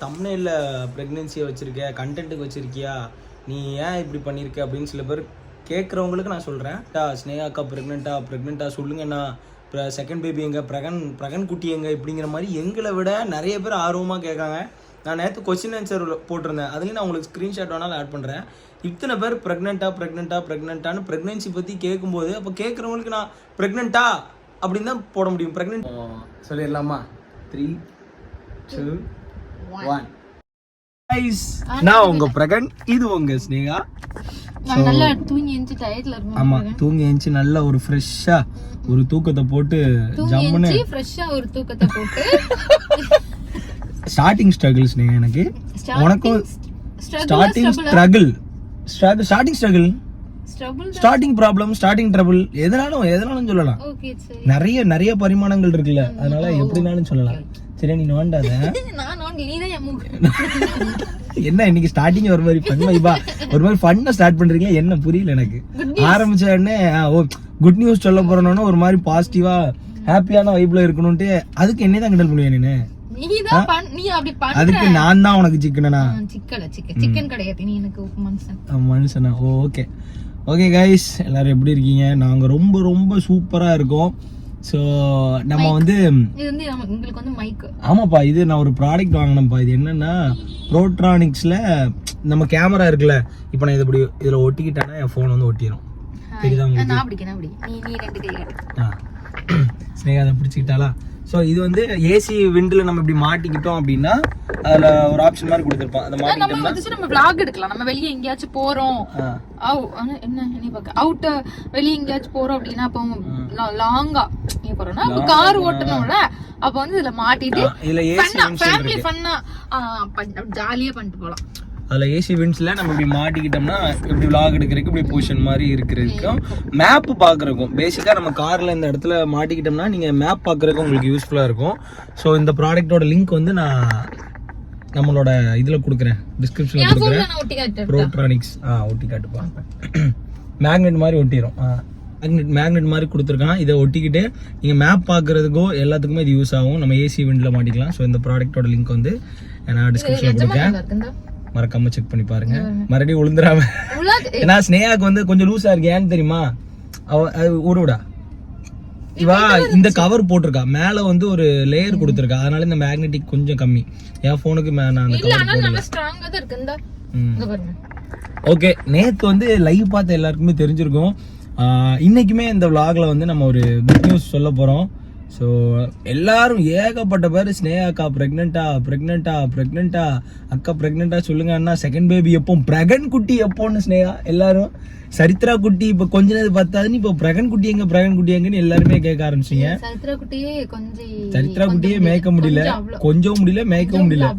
தம்ப்நெயில்ல பிரெக்னன்சியை வச்சிருக்க, கண்டென்ட்டுக்கு வச்சிருக்கியா, நீ ஏன் இப்படி பண்ணியிருக்க அப்படின்னு சில பேர் கேட்குறவங்களுக்கு நான் சொல்கிறேன். ஸ்னேகா அக்கா ப்ரெக்னெண்ட்டா சொல்லுங்கண்ணா, இப்போ செகண்ட் பேபி எங்கே, பிரகன் குட்டி எங்கே இப்படிங்கிற மாதிரி எங்களை விட நிறைய பேர் ஆர்வமாக கேட்காங்க. நான் நேற்று கொஸ்டின் ஆன்சர் போட்டிருந்தேன், அதுலேயும் நான் உங்களுக்கு ஸ்க்ரீன்ஷாட் வேணாலும் ஆட் பண்ணுறேன். இத்தனை பேர் ப்ரெக்னெண்ட்டான்னு ப்ரெக்னென்சி பற்றி கேட்கும்போது, அப்போ கேட்குறவங்களுக்கு நான் ப்ரெக்னெண்ட்டா அப்படின்னு தான் போட முடியும். ப்ரெக்னென்ட் சொல்லிடலாமா? 3, 2, 1. நான் உங்க பிரகன், இது உங்க ஸ்னேகா. நல்லா தூங்கி எந்திச்சு டயர்ட்ல இருக்கோம். ஆமா, தூங்கி எந்திச்சு நல்ல ஒரு ஃப்ரெஷ்ஷா ஒரு தூக்கத்தை போட்டு ஜம்முன்னு ஃப்ரெஷ்ஷா ஒரு தூக்கத்தை போட்டு ஸ்டார்டிங் ஸ்ட்ரகிள் ஸ்னேகா எனக்கு. உனக்கும் starting struggle starting problem, starting trouble, எதனாலும் சொல்லலாம். நிறைய பரிமாணங்கள் இருக்குல்ல, அதனால எப்படினாலும் சொல்லலாம். சரி, நீ நோண்டாத. என்ன இன்னைக்கு ஸ்டார்டிங் ஒரு மாதிரி ஃபன்னா ஸ்டார்ட் பண்றீங்க, என்ன புரியல எனக்கு. ஆரம்பிச்ச உடனே குட் நியூஸ் சொல்ல போறோம்னா ஒரு மாதிரி பாசிட்டிவா ஹாப்பியான வைப்ல இருக்கணும்ட்டு அதுக்கு என்னதான் கிண்டல் பண்ணுவேன் நீனு. அதுக்கு நான் தான் உனக்கு சிக்கனா? சிக்கன் கிடையாது, நீ எனக்கு மனுஷனா? ஓகே கைஸ், எல்லாரும் எப்படி இருக்கீங்க? நாங்க ரொம்ப ரொம்ப சூப்பரா இருக்கோம். ஸோ நம்ம வந்து உங்களுக்கு வந்து மைக், ஆமாப்பா, இது நான் ஒரு ப்ராடக்ட் வாங்கினேன்ப்பா. இது என்னன்னா ப்ரோட்ரானிக்ஸ்ல நம்ம கேமரா இருக்குல்ல, இப்போ நான் இதில் ஒட்டிக்கிட்டேன்னா என் ஃபோன் வந்து ஒட்டிடும். தெரியுதா உங்களுக்கு? ஸ்னேகா அதை பிடிச்சிக்கிட்டாலா? ஸோ இது வந்து ஏசி விண்டில் நம்ம இப்படி மாட்டிக்கிட்டோம் அப்படின்னா அதில் ஒரு ஆப்ஷன் மாதிரி கொடுத்துருப்பான். அதை மாட்டிக்கிட்டோம்னா நம்ம vlog எடுக்கலாம். நம்ம வெளியே எங்கேயாச்சும் போறோம், அவுட் வெளியே எங்கேயாச்சும் போறோம் அப்படின்னா, அப்போ லாங்கா போறோம்னா கார் ஓட்டணும்ல, அப்ப வந்து இதுல மாட்டிட்டு இதுல ஃபேமிலி ஃபன்னா ஜாலியா பண்ணிட்டு போலாம். அதில் ஏசி விண்ட்ஸில் நம்ம இப்படி மாட்டிக்கிட்டோம்னா இப்படி விளாக் எடுக்கிறதுக்கு இப்படி பொசிஷன் மாதிரி இருக்கிறதுக்கும் மேப் பார்க்குறக்கும் பேசிக்காக நம்ம காரில் இந்த இடத்துல மாட்டிக்கிட்டோம்னா நீங்கள் மேப் பார்க்குறதுக்கு உங்களுக்கு யூஸ்ஃபுல்லாக இருக்கும். ஸோ இந்த ப்ராடக்டோட லிங்க் வந்து நான் நம்மளோட இதில் கொடுக்குறேன், டிஸ்கிரிப்ஷனில் கொடுக்குறேன். ப்ரோட்ரானிக்ஸ் ஒட்டி காட்டுப்பா. மேக்னெட் மாதிரி ஒட்டிடும், மேக்னெட் மாதிரி கொடுத்துருக்கான். இதை ஒட்டிக்கிட்டு நீங்கள் மேப் பார்க்குறதுக்கோ எல்லாத்துக்குமே இது யூஸ் ஆகும். நம்ம ஏசி விண்டில் மாட்டிக்கலாம். ஸோ இந்த ப்ராடக்டோட லிங்க் வந்து நான் டிஸ்கிரிப்ஷனில் கொடுக்குறேன், மறக்காம செக் பண்ணி பாருங்க. மறுபடியும் விழுந்துடாம. ஏன்னா ஸ்னேகாக்கு வந்து கொஞ்சம் லூஸா இருக்கு, ஏன்னு தெரியுமா? ஊருடா இவா இந்த கவர் போட்டிருக்கா, மேல வந்து ஒரு லேயர் கொடுத்துருக்கா, அதனால இந்த மேக்னெட்டிக் கொஞ்சம் கம்மி. என் போனுக்கு ஓகே. நேத்து வந்து லைவ் பார்த்த எல்லாருக்குமே தெரிஞ்சிருக்கும். இன்னைக்குமே இந்த vlogல வந்து நம்ம ஒரு குட் நியூஸ் சொல்ல போறோம். ஸோ எல்லாரும் ஏகப்பட்ட பேர் ஸ்னேகா அக்கா ப்ரெக்னெண்டா அக்கா ப்ரெக்னெண்டா சொல்லுங்க அண்ணா, செகண்ட் பேபி எப்போ, பிரகன் குட்டி எப்போன்னு ஸ்னேகா எல்லாரும். சரித்ரா குட்டி இப்போ கொஞ்ச நேரம் பார்த்தாதுன்னு இப்போ பிரகன் குட்டி எங்கன்னு எல்லாருமே கேட்க ஆரம்பிச்சிங்க. சரித்ரா குட்டியே மேய்க்க முடியல, கொஞ்சம் முடியல, மேய்க்கவும் முடியல.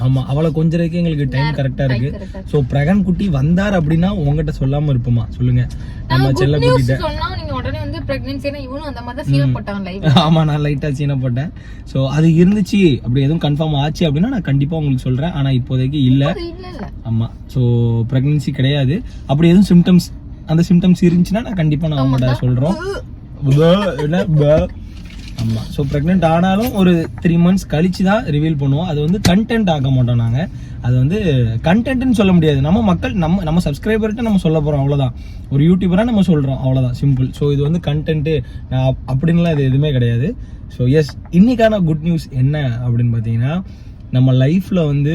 ஆமா, அவளை கொஞ்சறதுக்கு எங்களுக்கு டைம் கரெக்டா இருக்கு. சோ பிரகன் குட்டி வந்தார் அப்படின்னா உங்ககிட்ட சொல்லாம இருப்போமா சொல்லுங்க? நம்ம செல்ல குட்டிட்ட ஆமா, நான் லைட்டா சீன போட்டேன். சோ அது இருந்துச்சு, அப்படி எதுவும் கன்ஃபார்ம் ஆச்சு அப்படின்னா நான் கண்டிப்பா உங்களுக்கு சொல்றேன். ஆனா இப்போதைக்கு இல்ல. ஆமா, சோ பிரெக்னன்சி கிடையாது. அப்படி எதுவும் சிம்டம்ஸ், அந்த சிம்டம்ஸ் இருந்துச்சுன்னா நான் கண்டிப்பா நான் உங்கள்கிட்ட சொல்றோம். ஆமா, ஸோ ப்ரெக்னென்ட் ஆனாலும் ஒரு 3 months கழிச்சு தான் ரிவீல் பண்ணுவோம். அது வந்து கண்டென்ட் ஆக்க மாட்டோம் நாங்கள். அது வந்து கண்டென்ட்னு சொல்ல முடியாது. நம்ம மக்கள் நம்ம சப்ஸ்கிரைபர்கிட்ட நம்ம சொல்ல போகிறோம், அவ்வளோதான். ஒரு யூடியூபராக நம்ம சொல்கிறோம், அவ்வளோதான், சிம்பிள். ஸோ இது வந்து கண்டென்ட்டு அப்படின்லாம் இது எதுவுமே கிடையாது. ஸோ எஸ், இன்னைக்கான குட் நியூஸ் என்ன அப்படின்னு பார்த்தீங்கன்னா, நம்ம லைஃப்பில் வந்து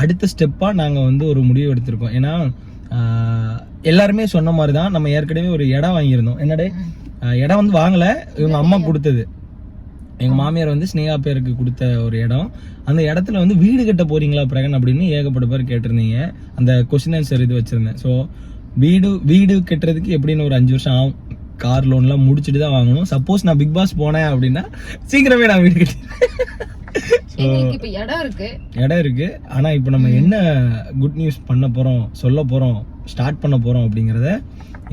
அடுத்த ஸ்டெப்பாக நாங்கள் வந்து ஒரு முடிவு எடுத்திருக்கோம். ஏன்னா எல்லாருமே சொன்ன மாதிரி தான், நம்ம ஏற்கனவே ஒரு இடம் வாங்கியிருந்தோம். என்னடே இடம் வந்து வாங்கல, இவங்க அம்மா கொடுத்தது. எங்க மாமியார் வந்து ஸ்னேகா பேருக்கு கொடுத்த ஒரு இடம். அந்த இடத்துல வந்து வீடு கட்ட போறீங்களா பிரகன் அப்படின்னு ஏகப்பட்ட பேர் கேட்டிருந்தீங்க. அந்த கொஸ்டின் ஆன்சர் இது வச்சிருந்தேன். ஸோ வீடு கட்டுறதுக்கு எப்படின்னு ஒரு 5 வருஷம் ஆகும். கார் லோன்லாம் முடிச்சுட்டு தான் வாங்கணும். சப்போஸ் நான் பிக் பாஸ் போனேன் அப்படின்னா சீக்கிரமே நான் வீடு கட்டிடுவேன். இடம் இருக்கு. ஆனா இப்போ நம்ம என்ன குட் நியூஸ் பண்ண போறோம், சொல்ல போறோம், ஸ்டார்ட் பண்ண போறோம் அப்படிங்கறத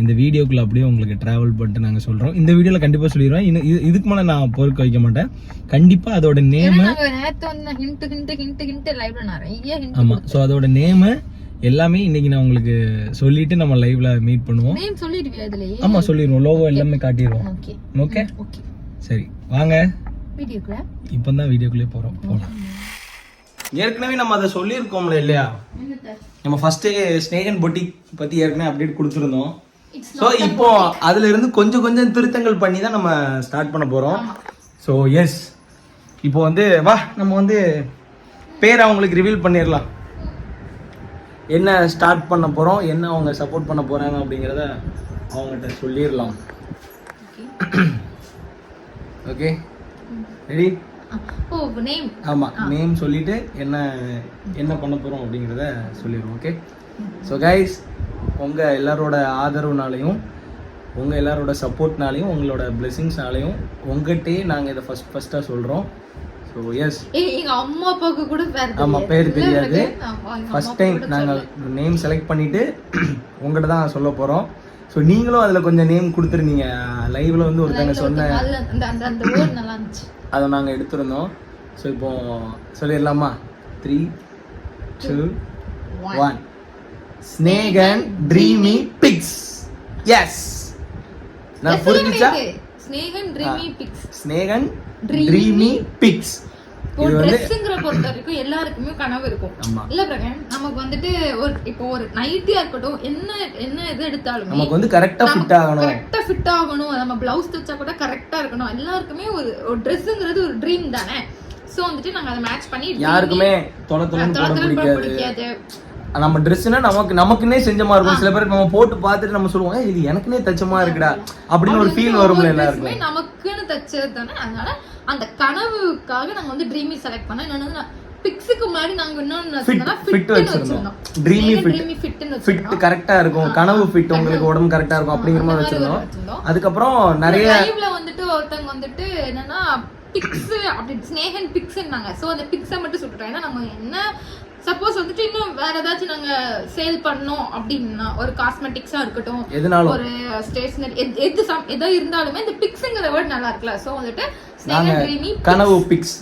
இந்த வீடியோக்குள்ள அப்படியே உங்களுக்கு டிராவல் பண்ணிட்டு நாங்க சொல்றோம். இந்த வீடியோல கண்டிப்பா சொல்லிடுவேன். இதுக்கு மேல நான் பொறுக்க வைக்க மாட்டேன். கண்டிப்பா அதோட நேம், ஆமா, சோ அதோட நேம் எல்லாமே இன்னைக்கு நான் உங்களுக்கு சொல்லிட்டு நம்ம லைவ்ல மீட் பண்ணுவோம். ஆமா சொல்லிடுவோம், லோகோ எல்லாமே காட்டிடுவோம். ஓகே, சரி வாங்க வீடியோக்குள்ள இப்போ தான் வீடியோக்குள்ளே போகலாம். ஏற்கனவே நம்ம அதை சொல்லியிருக்கோம்ல இல்லையா, நம்ம ஃபர்ஸ்டே ஸ்னேகன் பொட்டிக் பற்றி ஏற்கனவே அப்டேட் கொடுத்துருந்தோம். ஸோ இப்போ அதுல இருந்து கொஞ்சம் கொஞ்சம் திருத்தங்கள் பண்ணி தான் நம்ம ஸ்டார்ட் பண்ண போகிறோம். ஸோ எஸ், இப்போ வந்து வா நம்ம வந்து பேரை அவங்களுக்கு ரிவீல் பண்ணிடலாம். என்ன ஸ்டார்ட் பண்ண போகிறோம், என்ன அவங்க சப்போர்ட் பண்ண போகிறாங்க அப்படிங்கிறத அவங்ககிட்ட சொல்லிடலாம். Okay ready? ஆமாம், நேம் சொல்லிட்டு என்ன பண்ண போகிறோம் அப்படிங்கிறத சொல்லிடுவோம். ஓகே, ஸோ கைஸ், உங்கள் எல்லாரோட ஆதரவுனாலையும் உங்கள் எல்லாரோட சப்போர்ட்னாலையும் உங்களோட பிளெஸிங்ஸ்னாலையும் உங்கள்கிட்டே நாங்கள் இதை ஃபஸ்ட்டாக சொல்கிறோம். ஸோ எஸ், எங்க அம்மா அப்பாவுக்கு கூட பேர் தெரியாது. ஃபர்ஸ்ட் டைம் நாங்கள் நேம் செலக்ட் பண்ணிட்டு உங்கள்கிட்ட தான் சொல்ல போகிறோம். ஸோ நீங்களும் அதில் கொஞ்சம் நேம் கொடுத்துருந்தீங்க. லைவ்ல வந்து ஒருத்தங்க சொன்ன அதை நாங்கள் எடுத்திருந்தோம். ஸோ இப்போ சொல்லிடலாமா? 3, 2, 1. Snehan dreamy fix. எஸ், நான் புரிஞ்சுச்சா? Snehan dreamy pics. ஒரு ட்ரெஸ்ங்கற பொறுத்த வரைக்கும் எல்லாருக்குமே கனவு இருக்கும் இல்ல பிரகன்? நமக்கு வந்துட்டு ஒரு நைட்டியா இருக்கட்டும், என்ன எது எடுத்தாலும் நமக்கு வந்து கரெக்டா ஃபிட் ஆகணும். நம்ம பிளவுஸ் தச்சா கூட கரெக்டா இருக்கணும். எல்லாருக்குமே ஒரு ட்ரெஸ்ங்கிறது ஒரு ட்ரீம் தானே. சோ வந்துட்டு நாங்க அதை மேட்ச் பண்ணி யாருக்குமே தொலைத்தொலை பிடிக்காது. நம்ம ட்ரெஸ்னா நமக்குன்னே செஞ்ச மாதிரி இருக்கும். சில பேருக்கு நம்ம போட்டு பார்த்துட்டு நம்ம சொல்லுவோம், இது எனக்குன்னே தச்சமா இருக்குடா அப்படின்னு ஒரு ஃபீல் வரும்ல எல்லாருக்கும். நமக்குன்னு தச்சது தானே. அதனால அந்த கனவுக்காக நாங்க வந்து ட்ரீமி செலக்ட் பண்ணோம். என்னன்னா பிக்ஸுக்கு முன்னாடி நாங்க இன்னொன்னு ஃபிட் வச்சிருந்தோம். ட்ரீமி ஃபிட் கரெக்டா இருக்கும், கனவு ஃபிட் உங்களுக்கு உடம்பு கரெக்டா இருக்கும் அப்படிங்கிற மாதிரி வச்சிருந்தோம். அதுக்கப்புறம் நிறைய லைவ்ல வந்துட்டு ஒருத்தங்க வந்துட்டு என்னன்னா பிக்ஸ் அப்படி ஸ்னேகன் பிக்ஸ்னாங்க. சோ அந்த பிக்ஸை மட்டும் சொல்லிட்டோம். ஏன்னா நம்ம என்ன சப்போஸ் வந்துட்டு இன்னும் வேற ஏதாச்சும் நாங்க சேல் பண்ணோம் அப்படின்னா, ஒரு காஸ்மெட்டிக்ஸா இருக்கட்டும், ஒரு ஸ்டேஷனரி எதோ இருந்தாலுமே இந்த பிக்ஸ்ங்கிற வேர்ட் நல்லா இருக்குல்ல. சோ வந்துட்டு ஸ்னேகன் ட்ரீமி கனவு பிக்ஸ்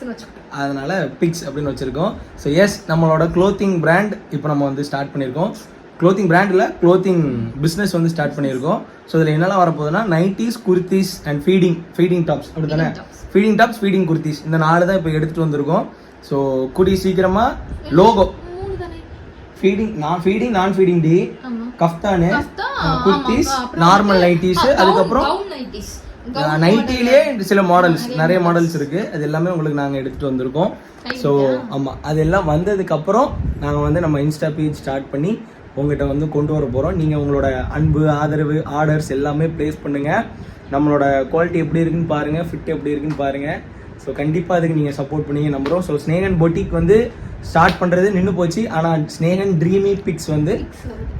வச்சிருக்கோம். அதனால பிக்ஸ் அப்படின்னு வச்சிருக்கோம். ஸோ எஸ், நம்மளோட க்ளோத்திங் பிராண்ட் இப்போ நம்ம வந்து ஸ்டார்ட் பண்ணியிருக்கோம். க்ளோத்திங் பிராண்டில் க்ளோத்திங் பிஸ்னஸ் வந்து ஸ்டார்ட் பண்ணியிருக்கோம். ஸோ இதில் என்னெல்லாம் வரப்போகுதுன்னா nighties, kurtis and feeding tops. அப்படி தானே? ஃபீடிங் டாப்ஸ், ஃபீடிங் குர்த்திஸ், இந்த 4 தான் இப்போ எடுத்துகிட்டு வந்திருக்கோம். ஸோ கூடிய சீக்கிரமா லோகோ ஃபீடிங், நான் feeding tee, kaftan, kurtis, normal nighties, அதுக்கப்புறம் நைட்டிலே சில மாடல்ஸ், நிறைய மாடல்ஸ் இருக்கு. அது எல்லாமே உங்களுக்கு நாங்கள் எடுத்துட்டு வந்திருக்கோம். ஸோ ஆமாம், அதெல்லாம் வந்ததுக்கப்புறம் நாங்கள் வந்து நம்ம இன்ஸ்டா பேஜ் ஸ்டார்ட் பண்ணி உங்கள்கிட்ட வந்து கொண்டு வர போகிறோம். நீங்கள் உங்களோட அன்பு, ஆதரவு, ஆர்டர்ஸ் எல்லாமே ப்ளேஸ் பண்ணுங்கள். நம்மளோட குவாலிட்டி எப்படி இருக்குன்னு பாருங்கள், ஃபிட் எப்படி இருக்குன்னு பாருங்கள். ஸோ கண்டிப்பாக அதுக்கு நீங்கள் சப்போர்ட் பண்ணி நம்புகிறோம். ஸோ ஸ்னேகன் பொட்டிக் வந்து ஸ்டார்ட் பண்ணுறது நின்று போச்சு. ஆனால் ஸ்னேகன் ட்ரீமி பிக்ஸ் வந்து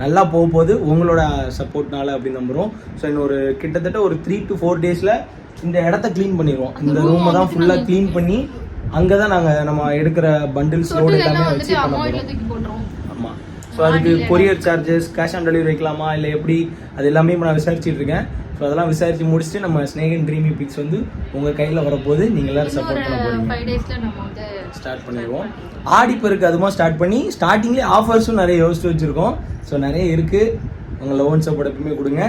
நல்லா போகுது உங்களோட சப்போர்ட்னால அப்படின்னு நம்புகிறோம். ஸோ இன்னொரு கிட்டத்தட்ட ஒரு 3 to 4 டேஸில் இந்த இடத்த க்ளீன் பண்ணிடுவோம். இந்த ரூமை தான் ஃபுல்லாக க்ளீன் பண்ணி அங்கே தான் நம்ம எடுக்கிற பண்டில்ஸ் லோடு எல்லாமே வச்சு பண்ண போகிறோம். ஆமாம். ஸோ அதுக்கு courier charges, cash on delivery வைக்கலாமா இல்லை எப்படி, அது எல்லாமே இப்போ நான் விசாரிச்சுட்டு இருக்கேன். ஸோ அதெல்லாம் விசாரிச்சு முடிச்சுட்டு நம்ம ஸ்னேகன் ட்ரீமி பிக்ஸ் வந்து உங்கள் கையில் வரப்போது. நீங்கள் எல்லாரும் சப்போர்ட் பண்ண போகிறீங்க. ஸ்டார்ட் பண்ணிடுவோம். ஆடிப்பெருக்கு அதுமா ஸ்டார்ட் பண்ணி ஸ்டார்டிங்லேயே ஆஃபர்ஸும் நிறைய யோசிச்சு வச்சுருக்கோம். ஸோ நிறைய இருக்குது. உங்கள் லவ் அண்ட் சப்போர்ட் எப்பவுமே கொடுங்க.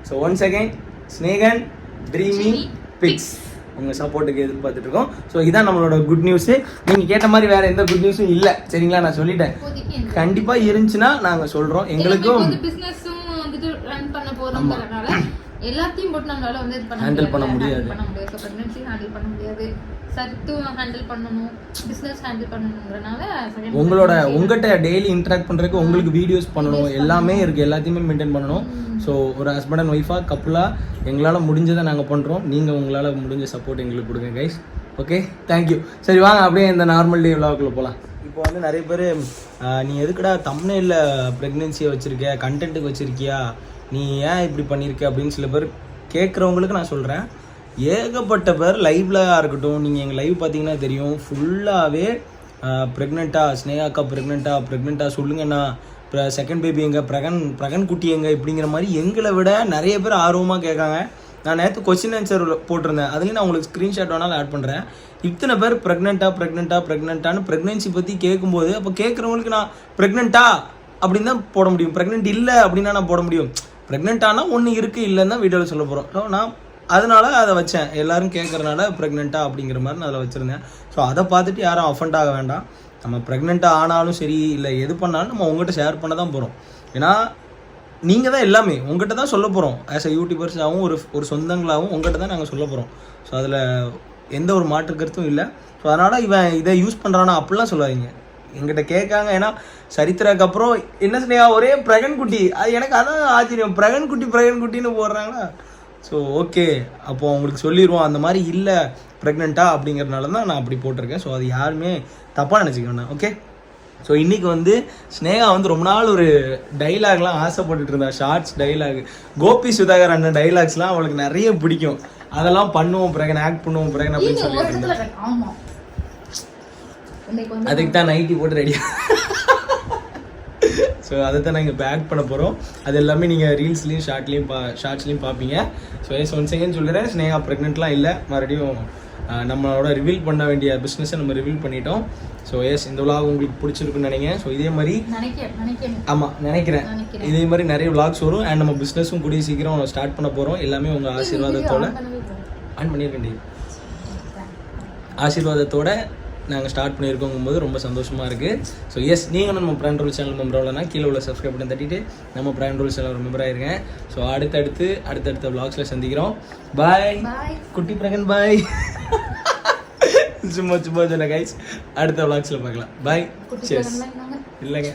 So once again Snehan dreamy pics உங்கள் சப்போர்ட்டுக்கு எதிர்பார்த்துட்டு இருக்கோம். ஸோ இதான் நம்மளோட குட் நியூஸு. நீங்கள் கேட்ட மாதிரி வேறு எந்த குட் நியூஸும் இல்லை, சரிங்களா? நான் சொல்லிட்டேன். கண்டிப்பாக இருந்துச்சுன்னா நாங்கள் சொல்கிறோம். எங்களுக்கும் பிஸ்னஸும் வந்துட்டு ரன் பண்ண போகிறோம்னால எல்லாத்தையும் போட்டு நம்மளால வந்து ஹேண்டில் பண்ண முடியாது. பிரெக்னன்சி ஹேண்டில் பண்ண முடியாது, சர்த்தும் ஹேண்டில் பண்ணணும், பிஸ்னஸ் ஹேண்டில் பண்ணணும்ன்றனால உங்கள்கிட்ட டெய்லி இன்டராக்ட் பண்ணுறதுக்கு உங்களுக்கு வீடியோஸ் பண்ணணும், எல்லாமே இருக்குது. எல்லாத்தையுமே மெயின்டைன் பண்ணணும். ஸோ ஒரு ஹஸ்பண்ட் அண்ட் ஒய்ஃபாக கப்புலாக எங்களால் முடிஞ்சதை நாங்கள் பண்ணுறோம். நீங்கள் உங்களால் முடிஞ்ச சப்போர்ட் எங்களுக்கு கொடுங்க கைஸ். Okay, thank you. சரி வாங்க அப்படியே இந்த நார்மல் டே விலாகுக்குள்ளே போகலாம். இப்போ வந்து நிறைய பேர் நீ எதுக்குடா தம்ப்நெயில்ல ப்ரெக்னென்சியை வச்சுருக்க, கண்டென்ட்டுக்கு வச்சுருக்கியா, நீ ஏன் இப்படி பண்ணியிருக்க அப்படின்னு சில பேர் கேட்குறவங்களுக்கு நான் சொல்கிறேன். ஏகப்பட்ட பேர் லைவ்ல இருக்கட்டும், நீங்கள் எங்கள் லைவ் பார்த்தீங்கன்னா தெரியும், ஃபுல்லாகவே ஸ்னேகாக்கா ப்ரெக்னெண்ட்டாக சொல்லுங்கண்ணா, செகண்ட் பேபி எங்க, பிரகன் குட்டி எங்க, இப்படிங்கிற மாதிரி எங்களை விட நிறைய பேர் ஆர்வமாக கேட்காங்க. நான் நேற்று கொஸ்டின் ஆன்சர் போட்டிருந்தேன், அதுலேயும் நான் உங்களுக்கு ஸ்க்ரீன்ஷாட் வேணாலும் ஆட் பண்ணுறேன். இத்தனை பேர் ப்ரெக்னெண்ட்டான்னு ப்ரெக்னென்சி பற்றி கேட்கும்போது, அப்போ கேட்குறவங்களுக்கு நான் ப்ரெக்னெண்ட்டா அப்படின்னு தான் போட முடியும். ப்ரெக்னென்ட் இல்லை அப்படின்னா நான் போட முடியும். ப்ரெக்னென்ட்டானா ஒன்று இருக்குது, இல்லைன்னு தான் வீடியோவில் சொல்ல போகிறோம். ஸோ நான் அதனால அதை வச்சேன். எல்லாரும் கேட்கறனால ப்ரெக்னெண்ட்டா அப்படிங்கிற மாதிரி நான் அதில் வச்சுருந்தேன். ஸோ அதை பார்த்துட்டு யாரும் அஃபண்ட் ஆக வேண்டாம். நம்ம ப்ரெக்னெண்ட்டாக ஆனாலும் சரி இல்லை எது பண்ணாலும் நம்ம உங்கள்கிட்ட ஷேர் பண்ண தான் போகிறோம். ஏன்னா நீங்கள் தான் எல்லாமே உங்கள்கிட்ட தான் சொல்ல போகிறோம். ஆஸ் அ யூடியூபர்ஸாகவும் ஒரு சொந்தங்களாகவும் உங்கள்கிட்ட தான் நாங்கள் சொல்ல போகிறோம். ஸோ அதில் எந்த ஒரு மாற்று கருத்தும் இல்லை. ஸோ அதனால் இவன் இதை யூஸ் பண்ணுறானா அப்படிலாம் சொல்லாதீங்க. எங்கிட்ட கேட்காங்க. ஏன்னா சரித்திராக்கு அப்புறம் என்ன சொன்னியா ஒரே பிரகன் குட்டி, அது எனக்கு அதான் ஆச்சரியம். பிரகன் குட்டின்னு போடுறாங்களா. ஸோ ஓகே, அப்போது அவங்களுக்கு சொல்லிடுவோம் அந்த மாதிரி இல்லை ப்ரெக்னெண்ட்டா அப்படிங்கிறதுனால தான் நான் அப்படி போட்டிருக்கேன். ஸோ அது யாருமே தப்பாக நினச்சிக்க வேண்டாம். ஓகே. ஸோ இன்றைக்கி வந்து ஸ்னேகா வந்து ரொம்ப நாள் ஒரு டைலாக்லாம் ஆசைப்பட்டுட்டு இருந்தா. ஷார்ட்ஸ் டைலாக், கோபி சுதாகர் அண்ணன் டைலாக்ஸ்லாம் அவளுக்கு நிறைய பிடிக்கும். அதெல்லாம் பண்ணுவோம் பிரகன், ஆக்ட் பண்ணுவோம் பிரகன் அப்படின்னு சொல்லிட்டு அதுக்கு தான் நைட்டி போட்டு ரெடியா. ஸோ அதை தான் நாங்கள் இப்போ ஆக்ட் பண்ண போகிறோம். அது எல்லாமே நீங்கள் ரீல்ஸ்லேயும் ஷார்ட்ஸ்லேயும் பார்ப்பீங்க. ஸோ ஒன் செகண்ட் சொல்லிடுறேன், ஸ்னேகா ப்ரெக்னெண்ட்லாம் இல்லை. மறுபடியும் நம்மளோட ரிவீல் பண்ண வேண்டிய பிஸ்னஸை நம்ம ரிவீல் பண்ணிட்டோம். ஸோ இந்த விலாக் உங்களுக்கு பிடிச்சிருக்குன்னு நினைக்கிறேன். ஸோ இதே மாதிரி நினைக்கிறேன் இதே மாதிரி நிறைய விலாக்ஸ் வரும். அண்ட் நம்ம பிஸ்னஸும் கூடிய சீக்கிரம் ஸ்டார்ட் பண்ண போகிறோம். எல்லாமே உங்கள் ஆசீர்வாதத்தோட ஆசீர்வாதத்தோட நாங்கள் ஸ்டார்ட் பண்ணியிருக்கோங்கும் போது ரொம்ப சந்தோஷமாக இருக்குது. ஸோ நீங்களும் நம்ம பிராண்ட் ரோல் சேனல் மெம்பர் ஆகலன்னா கீழே உள்ள சப்ஸ்கிரைப் பண்ணி தட்டிட்டு நம்ம பிராண்ட் ரோல் சேனல் மெம்பர் ஆயிருக்கேன். ஸோ அடுத்தடுத்த விலாக்ஸில் சந்திக்கிறோம். பாய் குட்டி பிரகன், பாய். சும்மா சொன்ன கைஸ், அடுத்த விலாக்ஸில் பார்க்கலாம். பாய். இல்லைங்க.